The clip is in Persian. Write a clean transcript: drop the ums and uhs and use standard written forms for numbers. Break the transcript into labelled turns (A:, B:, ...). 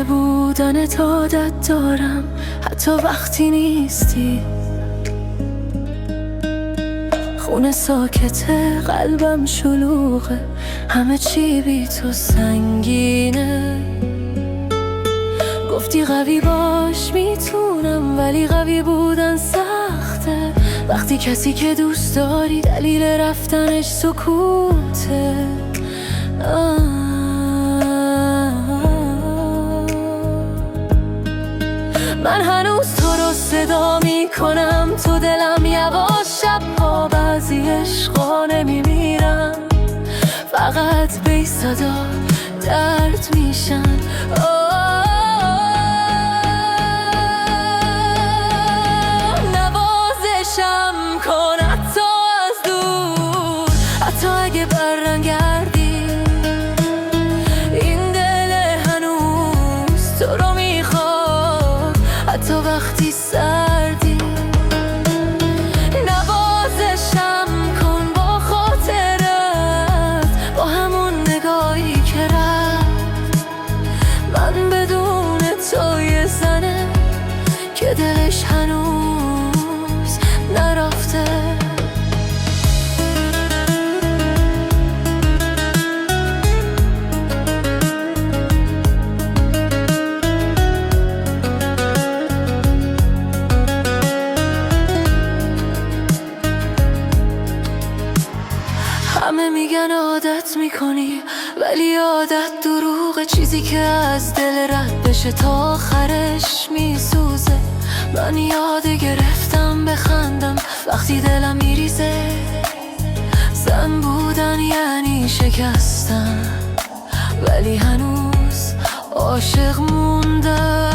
A: به بودنت عادت دارم، حتی وقتی نیستی. خونه ساکته، قلبم شلوغه، همه چی بی تو سنگینه. گفتی قوی باش میتونم، ولی قوی بودن سخته. وقتی کسی که دوست داری دلیل رفتنش سکوته. من هنوز تو رو صدا میکنم تو دلم، یواش شبها بعضی عشقا نمیمیرم، فقط بی صدا درد میشن. نوازشم کن حتی از دور، حتی اگه برنگردی، این دل هنوز تو رو میخواد، حتی وقتی سردی. نوازشم کن با خاطرت، با همون نگاهی که رفت. من بدون تو یه زنه که دلش هنوز نرفته. همه میگن عادت میکنی، ولی عادت دروغه، چیزی که از دل رد بشه تا آخرش میسوزه. من یاد گرفتم بخندم وقتی دلم میریزه، زن بودن یعنی شکستن، ولی هنوز عاشق موندم.